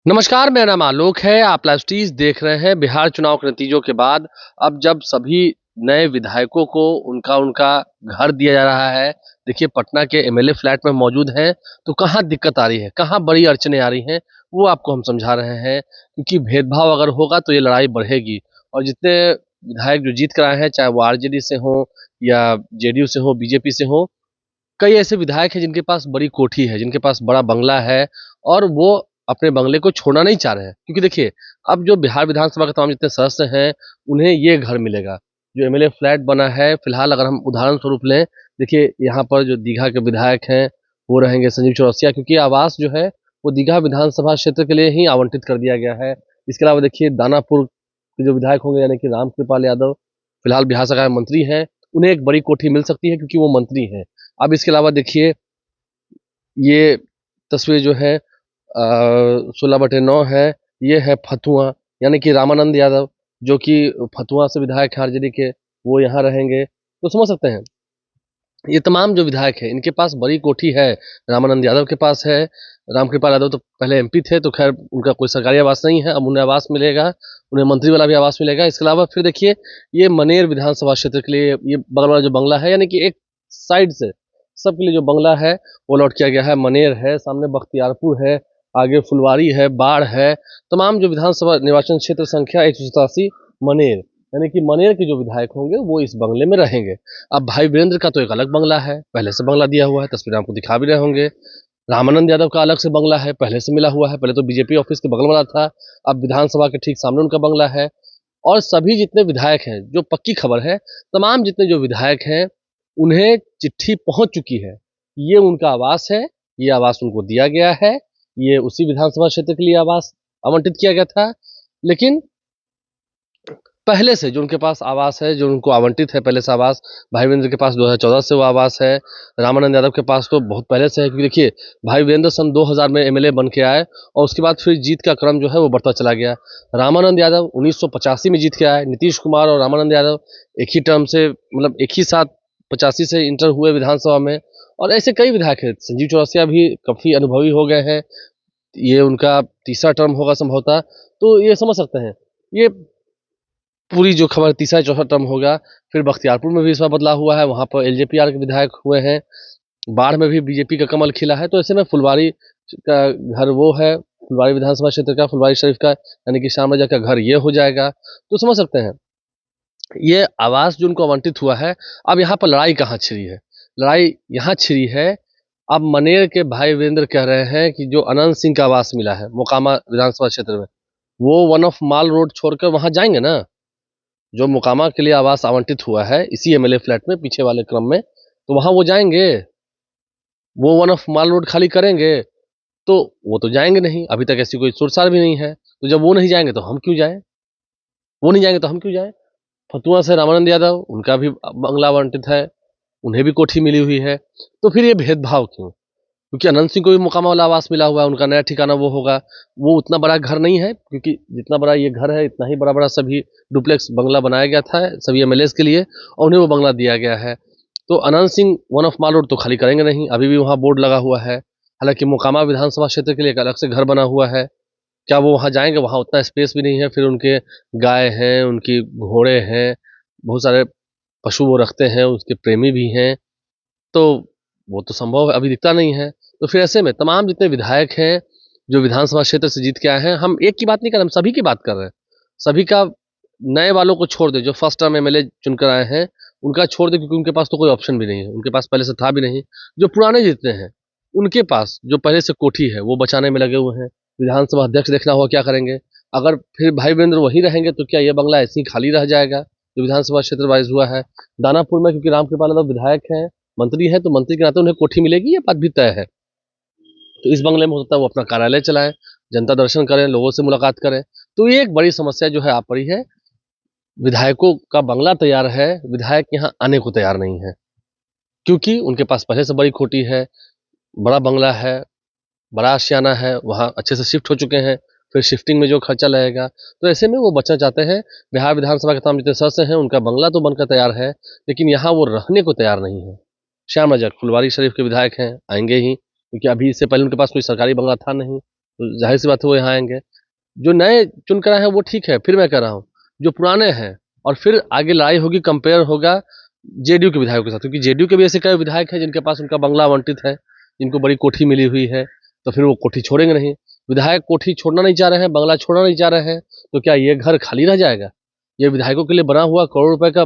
नमस्कार, मेरा नाम आलोक है। आप लाइव स्टीज देख रहे हैं। बिहार चुनाव के नतीजों के बाद अब जब सभी नए विधायकों को उनका उनका घर दिया जा रहा है, देखिए पटना के एमएलए फ्लैट में मौजूद हैं, तो कहाँ दिक्कत आ रही है, कहाँ बड़ी अड़चनें आ रही हैं, वो आपको हम समझा रहे हैं। क्योंकि भेदभाव अगर होगा तो ये लड़ाई बढ़ेगी और जितने विधायक जो जीत कर आए हैं, चाहे वो आरजेडी से हो या जेडीयू से हो, बीजेपी से हो, कई ऐसे विधायक हैं जिनके पास बड़ी कोठी है, जिनके पास बड़ा बंगला है और वो अपने बंगले को छोड़ना नहीं चाह रहे हैं। क्योंकि देखिए, अब जो बिहार विधानसभा के तमाम जितने सदस्य हैं, उन्हें ये घर मिलेगा। जो एमएलए फ्लैट बना है, फिलहाल अगर हम उदाहरण स्वरूप लें, देखिए यहाँ पर जो दीघा के विधायक हैं, वो रहेंगे संजीव चौरसिया, क्योंकि आवास जो है, वो दीघा विधानसभा क्षेत्र के लिए ही आवंटित कर दिया गया है। इसके अलावा देखिए दानापुर के जो विधायक होंगे, यानी कि रामकृपाल यादव, फिलहाल बिहार सरकार में मंत्री हैं, उन्हें एक बड़ी कोठी मिल सकती है क्योंकि वो मंत्री हैं। अब इसके अलावा देखिए, ये तस्वीर जो है 16/9 है, ये है फतुआ, यानी कि रामानंद यादव, जो कि फतुआ से विधायक हैं आरजेडी के, वो यहाँ रहेंगे। तो समझ सकते हैं, ये तमाम जो विधायक हैं, इनके पास बड़ी कोठी है। रामानंद यादव के पास है, रामकृपाल यादव तो पहले एमपी थे, तो खैर उनका कोई सरकारी आवास नहीं है, अब उन्हें आवास मिलेगा, उन्हें मंत्री वाला भी आवास मिलेगा। इसके अलावा फिर देखिए, ये मनेर विधानसभा क्षेत्र के लिए ये बगल वाला जो बंगला है, यानी कि एक साइड से सबके लिए जो बंगला है वो अलॉट किया गया है। मनेर है, सामने बख्तियारपुर है, आगे फुलवारी है, बाढ़ है, तमाम जो विधानसभा निर्वाचन क्षेत्र संख्या 187 मनेर, यानी कि मनेर के जो विधायक होंगे वो इस बंगले में रहेंगे। अब भाई वीरेंद्र का तो एक अलग बंगला है, पहले से बंगला दिया हुआ है, तस्वीर आपको दिखा भी रहे होंगे। रामानंद यादव का अलग से बंगला है, पहले से मिला हुआ है, पहले तो बीजेपी ऑफिस के बगल वाला था, अब विधानसभा के ठीक सामने उनका बंगला है। और सभी जितने विधायक हैं, जो पक्की खबर है, तमाम जितने जो विधायक हैं, उन्हें चिट्ठी पहुंच चुकी है। ये उनका आवास है, ये आवास उनको दिया गया है, ये उसी विधानसभा क्षेत्र के लिए आवास आवंटित किया गया था। लेकिन पहले से जो उनके पास आवास है, जो उनको आवंटित है पहले से आवास, भाई वीरेंद्र के पास 2014 से वो आवास है, रामानंद यादव के पास तो बहुत पहले से है। क्योंकि देखिए, भाई वीरेंद्र सन 2000 में एमएलए बन के आए और उसके बाद फिर जीत का क्रम जो है वो बढ़ता चला गया। रामानंद यादव 1985 में जीत के आए, नीतीश कुमार और रामानंद यादव एक ही टर्म से, मतलब एक ही साथ 85 से इंटर हुए विधानसभा में। और ऐसे कई विधायक हैं, संजीव चौरसिया भी काफ़ी अनुभवी हो गए हैं, ये उनका तीसरा टर्म होगा संभवतः। तो ये समझ सकते हैं, ये पूरी जो खबर तीसरा चौथा टर्म होगा। फिर बख्तियारपुर में भी इस बार बदलाव हुआ है, वहाँ पर एलजेपीआर के विधायक हुए हैं, बाढ़ में भी बीजेपी का कमल खिला है। तो ऐसे में फुलवारी का घर वो है, फुलवारी विधानसभा क्षेत्र का, फुलवारी शरीफ का, यानी कि श्याम रजा का घर ये हो जाएगा। तो समझ सकते हैं, ये आवास जो उनको आवंटित हुआ है। अब यहाँ पर लड़ाई कहाँ छिड़ी है? लड़ाई यहाँ छिड़ी है, अब मनेर के भाई वीरेंद्र कह रहे हैं कि जो अनंत सिंह का आवास मिला है मोकामा विधानसभा क्षेत्र में, वो वन ऑफ माल रोड छोड़कर वहां जाएंगे ना। जो मोकामा के लिए आवास आवंटित हुआ है इसी एमएलए फ्लैट में पीछे वाले क्रम में, तो वहां वो जाएंगे, वो वन ऑफ माल रोड खाली करेंगे? तो वो तो जाएंगे नहीं, अभी तक ऐसी कोई सुरसार भी नहीं है। तो जब वो नहीं जाएंगे तो हम क्यों जाएं? वो नहीं जाएंगे तो हम क्यों जाएं? फतुआ से रामानंद यादव, उनका भी बंगला आवंटित है, उन्हें भी कोठी मिली हुई है, तो फिर ये भेदभाव क्यों? क्योंकि अनंत सिंह को भी मोकामा वाला आवास मिला हुआ है, उनका नया ठिकाना वो होगा। वो उतना बड़ा घर नहीं है, क्योंकि जितना बड़ा ये घर है, इतना ही बड़ा बड़ा सभी डुप्लेक्स बंगला बनाया गया था सभी एमएलएस के लिए, और उन्हें वो बंगला दिया गया है। तो Anant Singh one of Mall Road तो खाली करेंगे नहीं, अभी भी वहाँ बोर्ड लगा हुआ है। हालांकि मोकामा विधानसभा क्षेत्र के लिए एक अलग से घर बना हुआ है, क्या वो वहाँ जाएंगे? वहाँ उतना स्पेस भी नहीं है। फिर उनके गाय हैं, उनकी घोड़े हैं, बहुत सारे पशु वो रखते हैं, उसके प्रेमी भी हैं, तो वो तो संभव अभी दिखता नहीं है। तो फिर ऐसे में तमाम जितने विधायक हैं जो विधानसभा क्षेत्र से जीत के आए हैं, हम एक की बात नहीं कर रहे, हम सभी की बात कर रहे हैं। सभी का, नए वालों को छोड़ दे, जो फर्स्ट टर्म एमएलए चुनकर आए हैं उनका छोड़ दे, क्योंकि उनके पास तो कोई ऑप्शन भी नहीं है, उनके पास पहले से था भी नहीं। जो पुराने जितने हैं उनके पास जो पहले से कोठी है वो बचाने में लगे हुए हैं। विधानसभा अध्यक्ष देखना हुआ क्या करेंगे। अगर फिर भाई वीरेंद्र वहीं रहेंगे तो क्या ये बंगला ऐसे ही खाली रह जाएगा जो विधानसभा क्षेत्र वाइज हुआ है? दानापुर में क्योंकि रामकृपाल यादव विधायक हैं, मंत्री है, तो मंत्री के नाते उन्हें कोठी मिलेगी, ये बात भी तय है। तो इस बंगले में हो सकता है वो अपना कार्यालय चलाएं, जनता दर्शन करें, लोगों से मुलाकात करें। तो ये एक बड़ी समस्या जो है आ पड़ी है। विधायकों का बंगला तैयार है, विधायक यहाँ आने को तैयार नहीं है, क्योंकि उनके पास पहले से बड़ी खोटी है, बड़ा बंगला है, बड़ा आशियाना है, वहाँ अच्छे से शिफ्ट हो चुके हैं, फिर शिफ्टिंग में जो खर्चा लगेगा, तो ऐसे में वो बचना चाहते हैं। बिहार विधानसभा के तमाम जितने सदस्य हैं उनका बंगला तो बनकर तैयार है, लेकिन यहाँ वो रहने को तैयार नहीं है। श्याम रजक फुलवारी शरीफ के विधायक हैं, आएंगे ही, क्योंकि अभी इससे पहले उनके पास कोई सरकारी बंगला था नहीं, तो जाहिर सी बात है वो यहाँ आएंगे। जो नए चुन कर आए हैं वो ठीक है, फिर मैं कह रहा हूँ जो पुराने हैं, और फिर आगे लड़ाई होगी, कंपेयर होगा जेडीयू के विधायकों के साथ, क्योंकि जेडीयू के भी ऐसे कई विधायक हैं जिनके पास उनका बंगला आवंटित है, जिनको बड़ी कोठी मिली हुई है, तो फिर वो कोठी छोड़ेंगे नहीं। विधायक कोठी छोड़ना नहीं चाह रहे हैं, बंगला छोड़ना नहीं चाह रहे हैं, तो क्या ये घर खाली रह जाएगा? ये विधायकों के लिए बना हुआ करोड़ रुपए का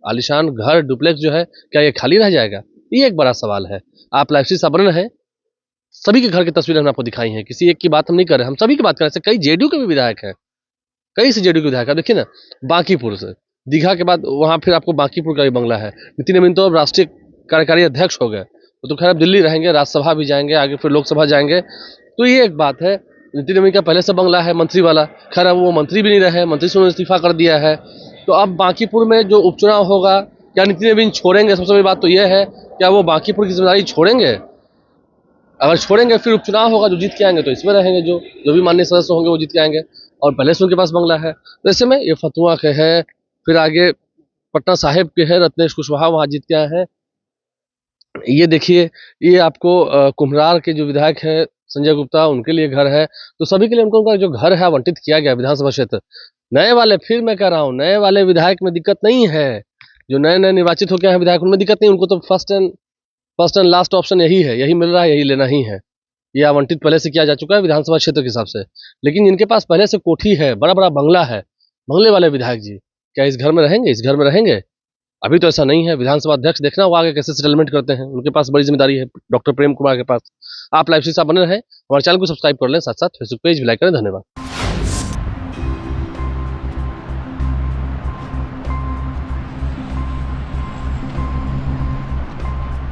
आलिशान घर डुप्लेक्स जो है, क्या ये खाली रह जाएगा? ये एक बड़ा सवाल है। आप लाइफस्टाइल संपन्न है, सभी के घर की तस्वीरें हमने आपको दिखाई हैं, किसी एक की बात हम नहीं कर रहे, हम सभी की बात कर रहे हैं। कई जेडीयू के भी विधायक हैं, कई से जेडीयू के विधायक हैं। देखिए ना, बांकीपुर से, दीघा के बाद वहां फिर आपको बांकीपुर का भी बंगला है। नितिन नवीन तो अब राष्ट्रीय कार्यकारी अध्यक्ष हो गए, वो तो खैर अब दिल्ली रहेंगे, राज्यसभा भी जाएंगे, आगे फिर लोकसभा जाएंगे। तो ये एक बात है। नितिन नवीन का पहले से बंगला है मंत्री वाला, खैर अब वो मंत्री भी नहीं रहे, मंत्री से उन्होंने इस्तीफा कर दिया है। तो अब बांकीपुर में जो उपचुनाव होगा, क्या नितिन नवीन छोड़ेंगे? सबसे बड़ी बात तो यह है, क्या वो बांकीपुर की जिम्मेदारी छोड़ेंगे? अगर छोड़ेंगे फिर उपचुनाव होगा, जो जीत के आएंगे तो इसमें रहेंगे, जो भी माननीय सदस्य होंगे वो जीत के आएंगे, और पहले से उनके पास बंगला है। तो ऐसे में ये फतुआ के है, फिर आगे पटना साहिब के है, रत्नेश कुशवाहा वहां जीत के आए हैं। ये देखिए, ये आपको कुम्हरार के जो विधायक है संजय गुप्ता, उनके लिए घर है। तो सभी के लिए उनको उनका जो घर है आवंटित किया गया विधानसभा क्षेत्र। नए वाले, फिर मैं कह रहा हूँ, नए वाले विधायक में दिक्कत नहीं है, जो नए नए निर्वाचित होकर आए विधायक उनमें दिक्कत नहीं, उनको तो फर्स्ट एंड लास्ट ऑप्शन यही है, यही मिल रहा है, यही लेना ही है। ये आवंटित पहले से किया जा चुका है विधानसभा क्षेत्र के हिसाब से। लेकिन जिनके पास पहले से कोठी है, बड़ा बड़ा बंगला है, बंगले वाले विधायक जी, क्या इस घर में रहेंगे? इस घर में रहेंगे? अभी तो ऐसा नहीं है। विधानसभा अध्यक्ष देखना वो आगे कैसे सेटलमेंट करते हैं, उनके पास बड़ी जिम्मेदारी है, डॉक्टर प्रेम कुमार के पास। आप लाइव से बने रहें, हमारे चैनल को सब्सक्राइब कर लें, साथ साथ फेसबुक पेज भी लाइक करें। धन्यवाद।